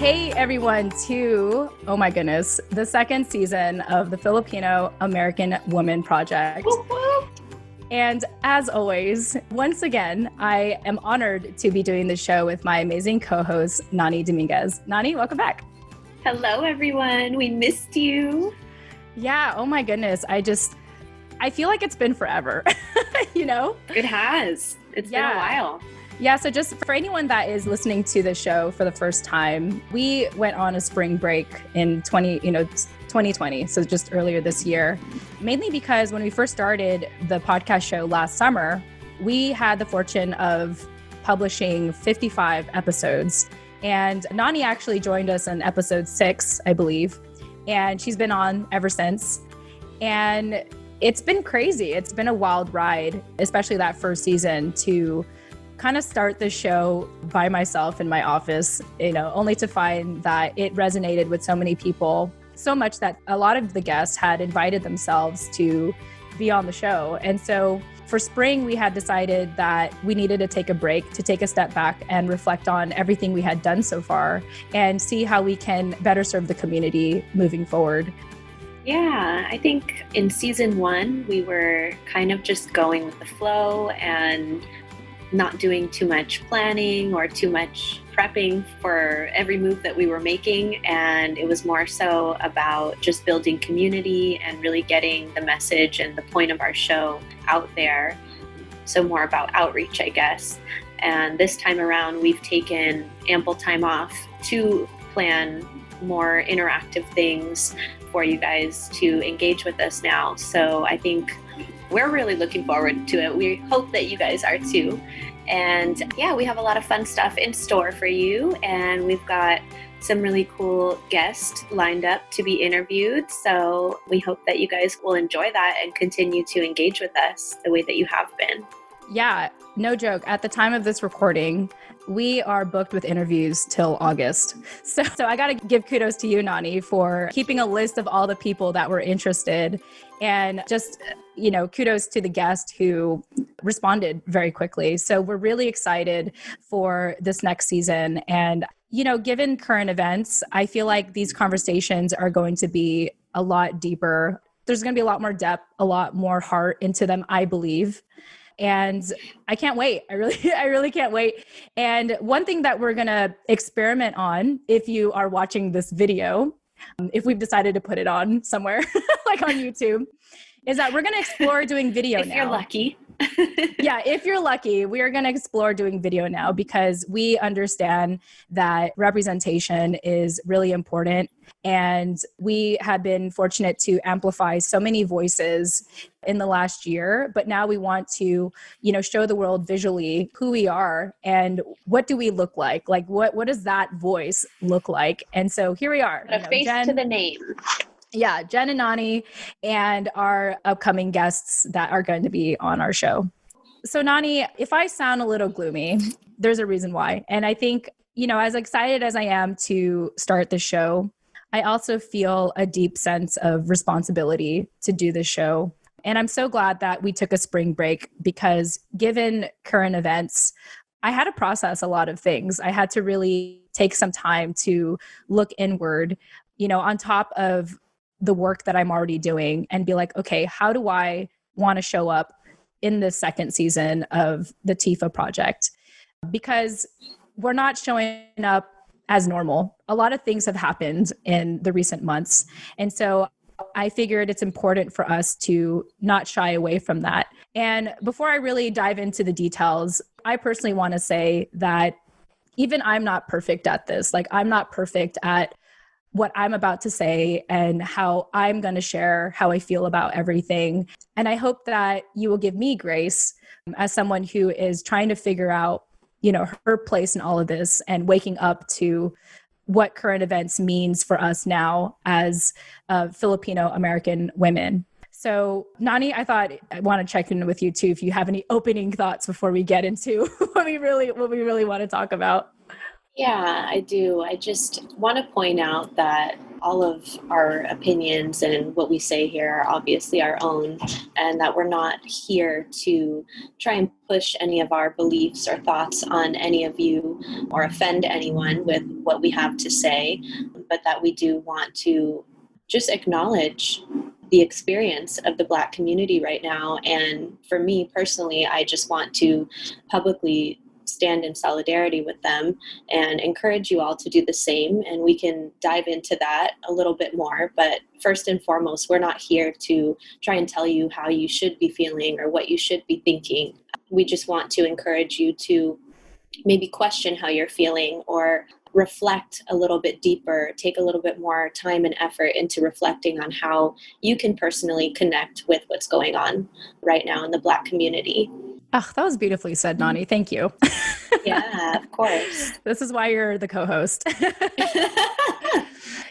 Hey everyone to, oh my goodness, the second season of the Filipino American Woman Project. And as always, once again, I am honored to be doing the show with my amazing co-host, Nani Dominguez. Nani, welcome back. Hello, everyone. We missed you. Yeah, oh my goodness. I feel like it's been forever, you know? It has. It's been a while. Yeah, so just for anyone that is listening to the show for the first time, we went on a spring break in 2020, so just earlier this year, mainly because when we first started the podcast show last summer, we had the fortune of publishing 55 episodes. And Nani actually joined us in episode 6, I believe, and she's been on ever since. And it's been crazy. It's been a wild ride, especially that first season, to kind of start the show by myself in my office, only to find that it resonated with so many people, so much that a lot of the guests had invited themselves to be on the show. And so for spring, we had decided that we needed to take a break, to take a step back and reflect on everything we had done so far and see how we can better serve the community moving forward. Yeah, I think in season 1, we were kind of just going with the flow and not doing too much planning or too much prepping for every move that we were making. And it was more so about just building community and really getting the message and the point of our show out there. So more about outreach, I guess. And this time around, we've taken ample time off to plan more interactive things for you guys to engage with us now. So I think we're really looking forward to it. We hope that you guys are too. And yeah, we have a lot of fun stuff in store for you. And we've got some really cool guests lined up to be interviewed. So we hope that you guys will enjoy that and continue to engage with us the way that you have been. Yeah, no joke. At the time of this recording, we are booked with interviews till August. So I got to give kudos to you, Nani, for keeping a list of all the people that were interested. And just, kudos to the guest who responded very quickly. So we're really excited for this next season. And, given current events, I feel like these conversations are going to be a lot deeper. There's going to be a lot more depth, a lot more heart into them, I believe. And I can't wait. I really can't wait. And one thing that we're going to experiment on, if you are watching this video, if we've decided to put it on somewhere, like on YouTube, is that we're going to explore doing video now. If you're lucky. Yeah, if you're lucky, we are going to explore doing video now because we understand that representation is really important. And we have been fortunate to amplify so many voices in the last year, but now we want to, show the world visually who we are and what do we look like? Like what does that voice look like? And so here we are. A face to the name. Yeah, Jen and Nani and our upcoming guests that are going to be on our show. So Nani, if I sound a little gloomy, there's a reason why. And I think, as excited as I am to start the show, I also feel a deep sense of responsibility to do the show. And I'm so glad that we took a spring break because given current events, I had to process a lot of things. I had to really take some time to look inward, on top of the work that I'm already doing and be like, okay, how do I want to show up in the second season of the TFAW Project? Because we're not showing up as normal. A lot of things have happened in the recent months. And so I figured it's important for us to not shy away from that. And before I really dive into the details, I personally want to say that even I'm not perfect at this. Like I'm not perfect at what I'm about to say and how I'm going to share how I feel about everything. And I hope that you will give me grace as someone who is trying to figure out, her place in all of this and waking up to what current events means for us now as Filipino American women. So Nani, I thought I want to check in with you too, if you have any opening thoughts before we get into what we really want to talk about. Yeah, I do. I just want to point out that all of our opinions and what we say here are obviously our own, and that we're not here to try and push any of our beliefs or thoughts on any of you or offend anyone with what we have to say, but that we do want to just acknowledge the experience of the Black community right now. And for me personally, I just want to publicly stand in solidarity with them and encourage you all to do the same. And we can dive into that a little bit more. But first and foremost, we're not here to try and tell you how you should be feeling or what you should be thinking. We just want to encourage you to maybe question how you're feeling or reflect a little bit deeper, take a little bit more time and effort into reflecting on how you can personally connect with what's going on right now in the Black community. Oh, that was beautifully said, Nani. Thank you. Yeah, of course. This is why you're the co-host.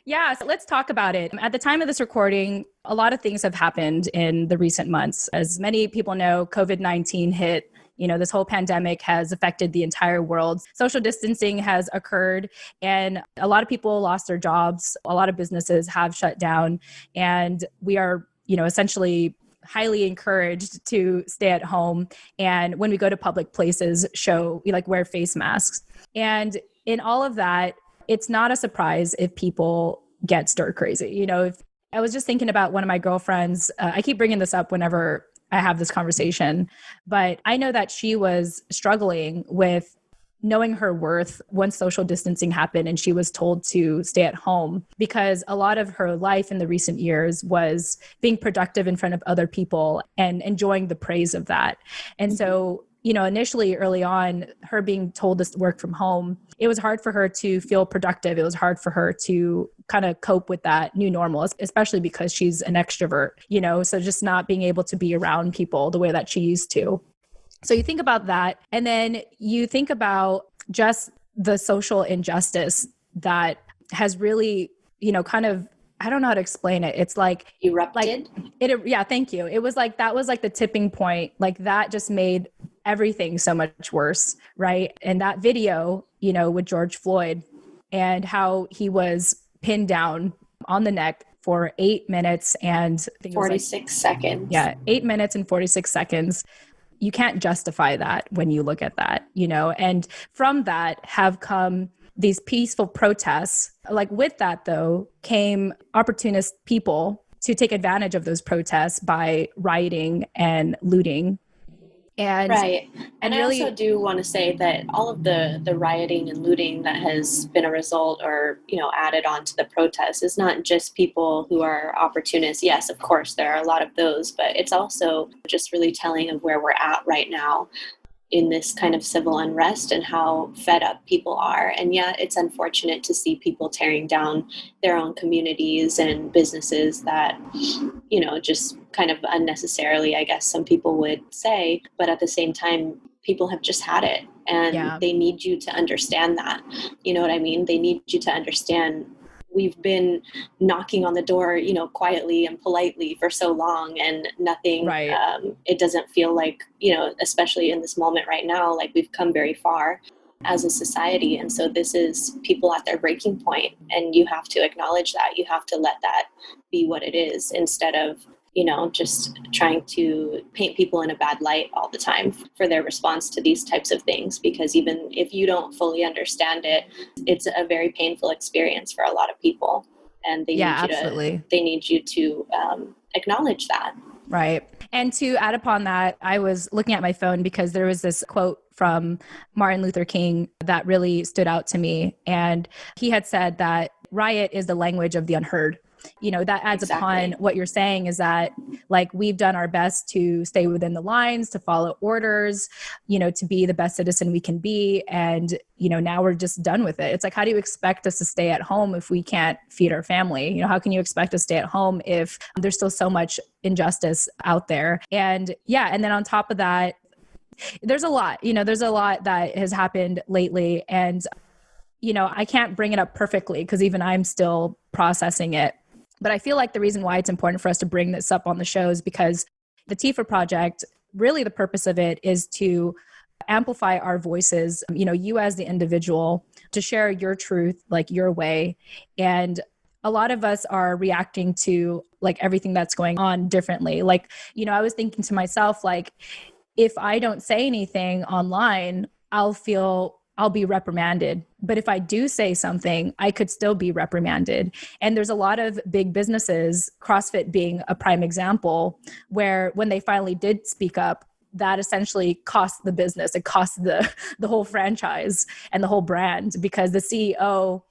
Yeah, so let's talk about it. At the time of this recording, a lot of things have happened in the recent months. As many people know, COVID-19 hit. This whole pandemic has affected the entire world. Social distancing has occurred, and a lot of people lost their jobs. A lot of businesses have shut down, and we are, essentially highly encouraged to stay at home. And when we go to public places, wear face masks. And in all of that, it's not a surprise if people get stir crazy. If I was just thinking about one of my girlfriends, I keep bringing this up whenever I have this conversation, but I know that she was struggling with knowing her worth once social distancing happened and she was told to stay at home, because a lot of her life in the recent years was being productive in front of other people and enjoying the praise of that. And so, initially early on, her being told to work from home, it was hard for her to feel productive. It was hard for her to kind of cope with that new normal, especially because she's an extrovert, so just not being able to be around people the way that she used to. So you think about that, and then you think about just the social injustice that has really, I don't know how to explain it. It's like erupted. Yeah, thank you. It was that was the tipping point. That just made everything so much worse, right? And that video, with George Floyd and how he was pinned down on the neck for 8 minutes and 46 seconds. Yeah, 8 minutes and 46 seconds. You can't justify that when you look at that, and from that have come these peaceful protests. With that, though, came opportunist people to take advantage of those protests by rioting and looting. And right. And I also do want to say that all of the rioting and looting that has been a result or, added on to the protests is not just people who are opportunists. Yes, of course, there are a lot of those, but it's also just really telling of where we're at right now in this kind of civil unrest and how fed up people are. And yeah, it's unfortunate to see people tearing down their own communities and businesses that, just kind of unnecessarily, I guess some people would say, but at the same time, people have just had it and they need you to understand that. You know what I mean? They need you to understand we've been knocking on the door, quietly and politely for so long and nothing, right. It doesn't feel like, especially in this moment right now, like we've come very far as a society. And so this is people at their breaking point, and you have to acknowledge that. You have to let that be what it is instead of, just trying to paint people in a bad light all the time for their response to these types of things. Because even if you don't fully understand it, it's a very painful experience for a lot of people. And they need you to acknowledge that. Right. And to add upon that, I was looking at my phone because there was this quote from Martin Luther King that really stood out to me. And he had said that riot is the language of the unheard. That adds upon what you're saying, is that we've done our best to stay within the lines, to follow orders, to be the best citizen we can be. And, now we're just done with it. It's how do you expect us to stay at home if we can't feed our family? How can you expect us to stay at home if there's still so much injustice out there? And and then on top of that, there's a lot that has happened lately. And, I can't bring it up perfectly because even I'm still processing it. But I feel like the reason why it's important for us to bring this up on the show is because the TFAW Project, really the purpose of it is to amplify our voices, you as the individual, to share your truth, your way. And a lot of us are reacting to like everything that's going on differently. Like, I was thinking to myself, like, if I don't say anything online, I'll be reprimanded. But if I do say something, I could still be reprimanded. And there's a lot of big businesses, CrossFit being a prime example, where when they finally did speak up, that essentially cost the business. It cost the whole franchise and the whole brand, because the CEO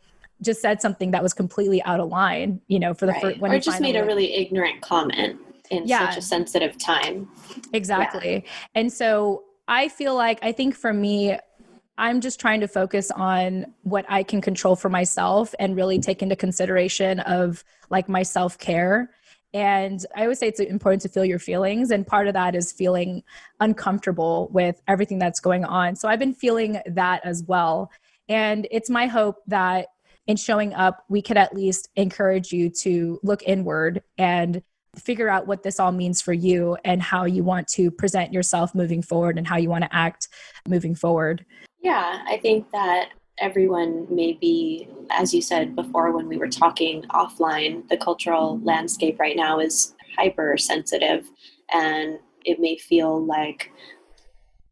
just said something that was completely out of line, for the first, when or he just finally made a really ignorant comment in such a sensitive time. Exactly. Yeah. And so I think for me, I'm just trying to focus on what I can control for myself and really take into consideration of like my self-care. And I always say it's important to feel your feelings. And part of that is feeling uncomfortable with everything that's going on. So I've been feeling that as well. And it's my hope that in showing up, we could at least encourage you to look inward and figure out what this all means for you and how you want to present yourself moving forward and how you want to act moving forward. Yeah, I think that everyone may be, as you said before when we were talking offline, the cultural landscape right now is hypersensitive, and it may feel like,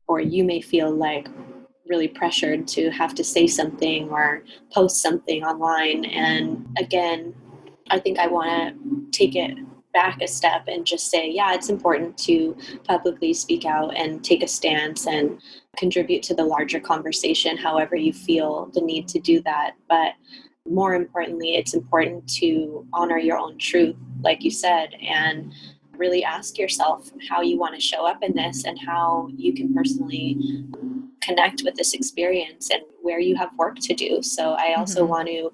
or you may feel like, really pressured to have to say something or post something online. And again, I think I want to take it back a step and just say, yeah, it's important to publicly speak out and take a stance and contribute to the larger conversation, however you feel the need to do that. But more importantly, it's important to honor your own truth, like you said, and really ask yourself how you want to show up in this and how you can personally connect with this experience and where you have work to do. So I also want to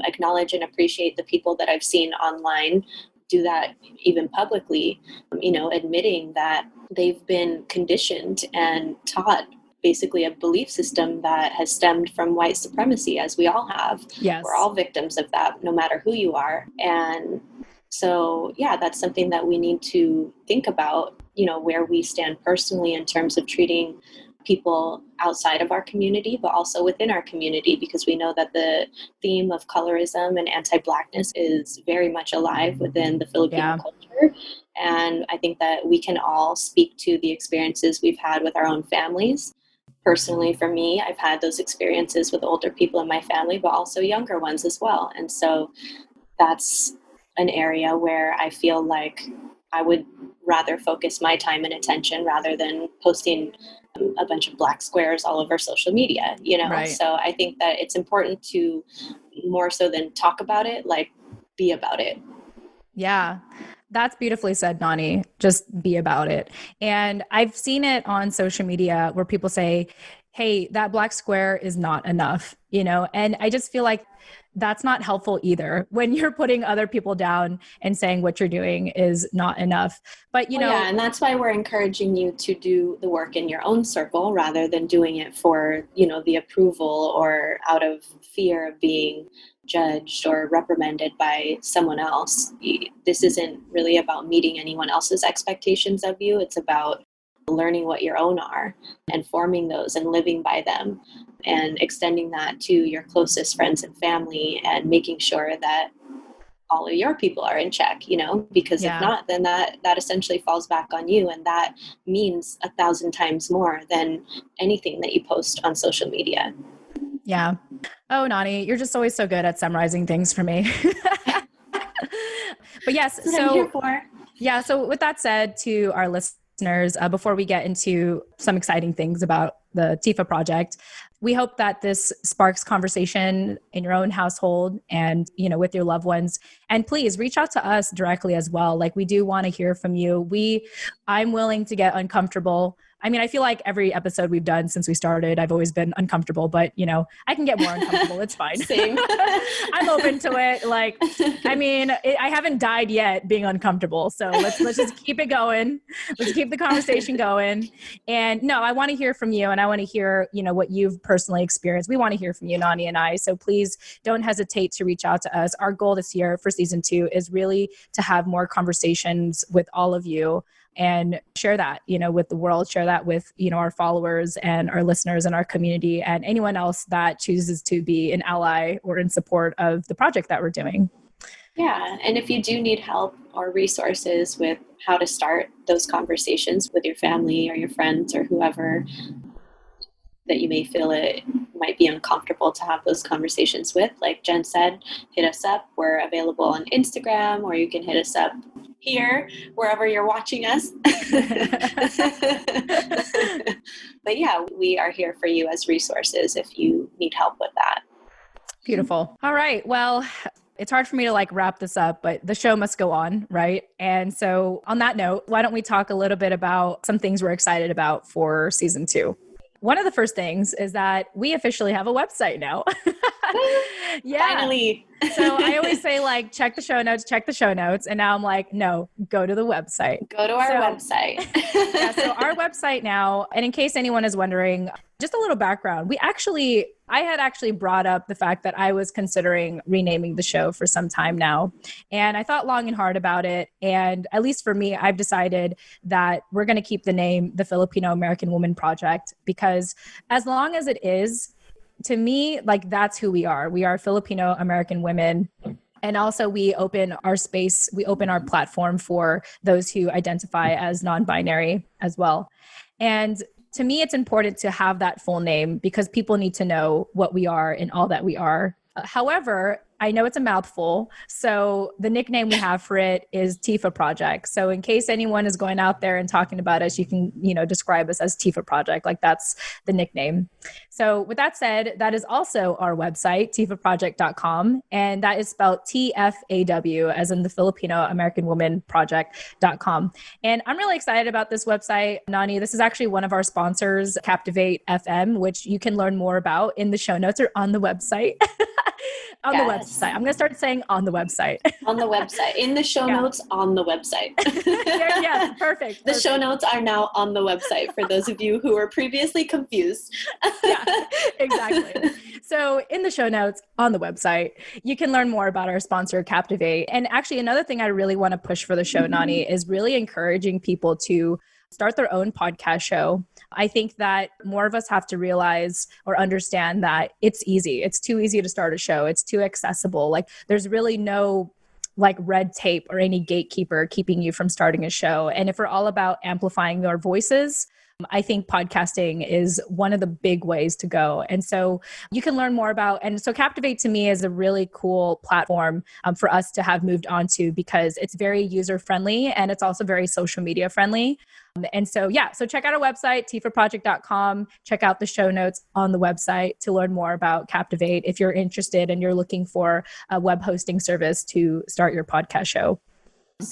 acknowledge and appreciate the people that I've seen online do that even publicly, admitting that they've been conditioned and taught basically a belief system that has stemmed from white supremacy, as we all have. Yes. We're all victims of that, no matter who you are. And so, yeah, that's something that we need to think about, where we stand personally in terms of treating people outside of our community, but also within our community, because we know that the theme of colorism and anti-Blackness is very much alive within the Filipino culture. And I think that we can all speak to the experiences we've had with our own families. Personally, for me, I've had those experiences with older people in my family, but also younger ones as well. And so that's an area where I feel like I would rather focus my time and attention rather than posting a bunch of black squares all over social media, Right. So I think that it's important to, more so than talk about it, like be about it. Yeah. That's beautifully said, Nani. Just be about it. And I've seen it on social media where people say, hey, that black square is not enough, and I just feel like that's not helpful either when you're putting other people down and saying what you're doing is not enough. But, yeah, and that's why we're encouraging you to do the work in your own circle rather than doing it for, the approval or out of fear of being judged or reprimanded by someone else. This isn't really about meeting anyone else's expectations of you. It's about learning what your own are and forming those and living by them and extending that to your closest friends and family and making sure that all of your people are in check, because if not, then that essentially falls back on you. And that means 1,000 times more than anything that you post on social media. Yeah. Oh, Nani, you're just always so good at summarizing things for me. But yes, that's what I'm here for. Yeah. So with that said, to our listeners, before we get into some exciting things about the TFAW project, we hope that this sparks conversation in your own household and, with your loved ones. And please reach out to us directly as well. Like, we do want to hear from you. I'm willing to get uncomfortable. I mean, I feel like every episode we've done since we started, I've always been uncomfortable, but I can get more uncomfortable. It's fine. Same. I'm open to it. Like, I haven't died yet being uncomfortable. So let's just keep it going. Let's keep the conversation going. And no, I want to hear from you, and I want to hear, what you've personally experienced. We want to hear from you, Nani and I. So please don't hesitate to reach out to us. Our goal this year for season 2 is really to have more conversations with all of you and share that, with the world, share that with, our followers and our listeners and our community and anyone else that chooses to be an ally or in support of the project that we're doing. Yeah. And if you do need help or resources with how to start those conversations with your family or your friends or whoever that you may feel it might be uncomfortable to have those conversations with, like Jen said, hit us up. We're available on Instagram, or you can hit us up here, wherever you're watching us. But yeah, we are here for you as resources if you need help with that. Beautiful. All right. Well, it's hard for me to like wrap this up, but the show must go on, right? And so on that note, why don't we talk a little bit about some things we're excited about for season 2? One of the first things is that we officially have a website now. Yeah. Finally. So I always say like, check the show notes. And now I'm like, no, go to the website. Go to our website. Yeah, so our website now, and in case anyone is wondering, just a little background. I had actually brought up the fact that I was considering renaming the show for some time now. And I thought long and hard about it. And at least for me, I've decided that we're going to keep the name the Filipino American Woman Project, because as long as it is, to me, like that's who we are. We are Filipino American women. And also we open our platform for those who identify as non-binary as well. And to me, it's important to have that full name because people need to know what we are and all that we are. However, I know it's a mouthful. So the nickname we have for it is TFAW Project. So in case anyone is going out there and talking about us, you can, describe us as TFAW Project. Like that's the nickname. So with that said, that is also our website, tfaproject.com. And that is spelled TFAW as in the Filipino American Woman Project.com. And I'm really excited about this website, Nani. This is actually one of our sponsors, Captivate FM, which you can learn more about in the show notes or on the website. The website. I'm going to start saying on the website. On the website. In the show notes on the website. Yeah, perfect. The show notes are now on the website for those of you who were previously confused. Yeah, exactly. So in the show notes on the website, you can learn more about our sponsor, Captivate. And actually, another thing I really want to push for the show, Nani, is really encouraging people to start their own podcast show. I think that more of us have to realize or understand that it's easy. It's too easy to start a show. It's too accessible. Like there's really no like red tape or any gatekeeper keeping you from starting a show. And if we're all about amplifying our voices, I think podcasting is one of the big ways to go. And so you can learn more about, and so Captivate to me is a really cool platform for us to have moved on to because it's very user friendly and it's also very social media friendly. And so, so check out our website, tfaproject.com. Check out the show notes on the website to learn more about Captivate if you're interested and you're looking for a web hosting service to start your podcast show.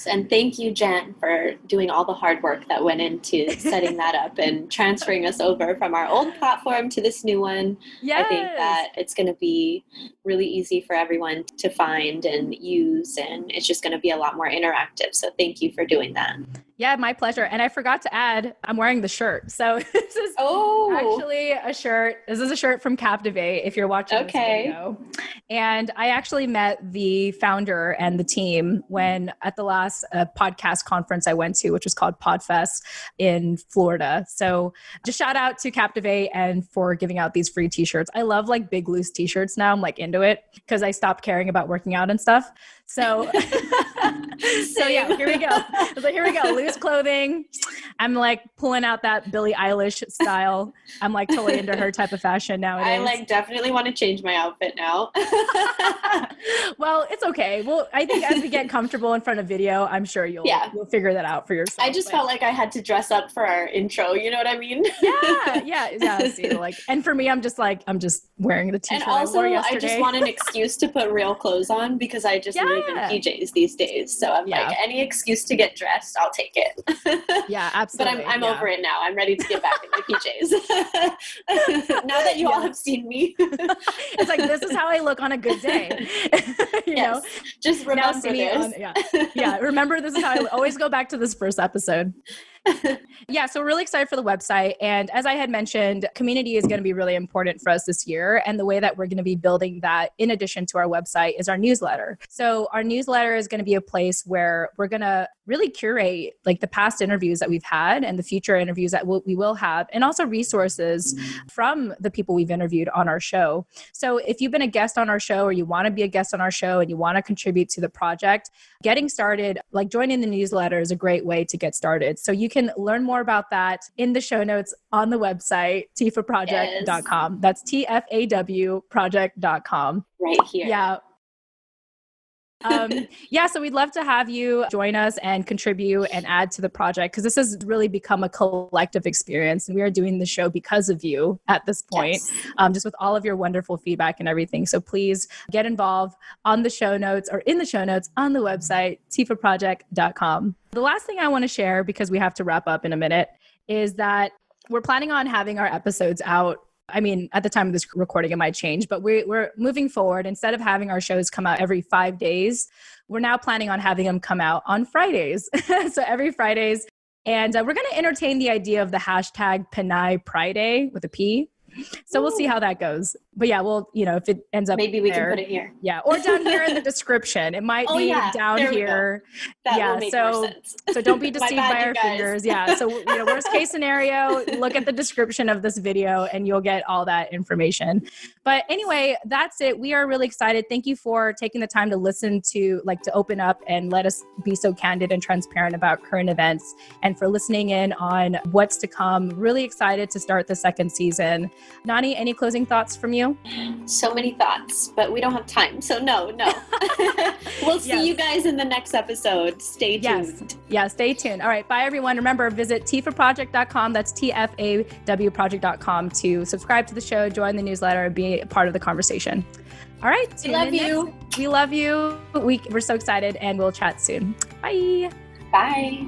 And thank you, Jen, for doing all the hard work that went into setting that up and transferring us over from our old platform to this new one. Yes. I think that it's going to be really easy for everyone to find and use, and it's just going to be a lot more interactive. So thank you for doing that. Yeah, my pleasure. And I forgot to add, I'm wearing the shirt. So this is actually a shirt. This is a shirt from Captivate if you're watching this video. And I actually met the founder and the team when at the last podcast conference I went to, which was called PodFest in Florida. So just shout out to Captivate and for giving out these free t-shirts. I love like big loose t-shirts now. I'm like into it because I stopped caring about working out and stuff. So, yeah, here we go. I was like, here we go. Loose clothing. I'm like pulling out that Billie Eilish style. I'm like totally into her type of fashion nowadays. I like definitely want to change my outfit now. Well, it's okay. Well, I think as we get comfortable in front of video, I'm sure you'll figure that out for yourself. I just felt like I had to dress up for our intro. You know what I mean? Yeah. See, like, and for me, I'm just wearing the t-shirt. And also, I wore yesterday. I just want an excuse to put real clothes on because I just live in PJs these days. So I'm like, any excuse to get dressed, I'll take it. Yeah, absolutely. But I'm over it now. I'm ready to get back in my PJs. Now that you all have seen me. It's like, this is how I look on a good day. you know? Just remember this. Remember, this is how I always go back to this first episode. Yeah, so we're really excited for the website. And as I had mentioned, community is going to be really important for us this year. And the way that we're going to be building that in addition to our website is our newsletter. So our newsletter is going to be a place where we're going to really curate like the past interviews that we've had and the future interviews that we will have, and also resources from the people we've interviewed on our show. So if you've been a guest on our show or you want to be a guest on our show and you want to contribute to the project, getting started, like joining the newsletter is a great way to get started. So you can learn more about that in the show notes on the website, tfaproject.com. Yes. That's TFAW project.com. Right here. Yeah. So we'd love to have you join us and contribute and add to the project, because this has really become a collective experience, and we are doing the show because of you at this point, just with all of your wonderful feedback and everything. So please get involved on the show notes or in the show notes on the website, tfaproject.com. The last thing I want to share, because we have to wrap up in a minute, is that we're planning on having our episodes out. I mean, at the time of this recording, it might change, but we're moving forward. Instead of having our shows come out every 5 days, we're now planning on having them come out on Fridays. So every Fridays. And we're going to entertain the idea of the hashtag Pinay Pride Day with a P. So we'll see how that goes. But yeah, well, if it ends up maybe we can put it here. Yeah, or down here in the description. It might be down here. That will make more sense. So don't be deceived by our fingers. Yeah. So worst case scenario, look at the description of this video and you'll get all that information. But anyway, that's it. We are really excited. Thank you for taking the time to listen to open up and let us be so candid and transparent about current events, and for listening in on what's to come. Really excited to start the second season. Nani, any closing thoughts from you? So many thoughts, but we don't have time. So no. We'll see you guys in the next episode. Stay tuned. Yeah, stay tuned. All right. Bye, everyone. Remember, visit tfaproject.com. That's TFAWproject.com to subscribe to the show, join the newsletter, and be a part of the conversation. All right. We love you. We love you. We're so excited, and we'll chat soon. Bye. Bye.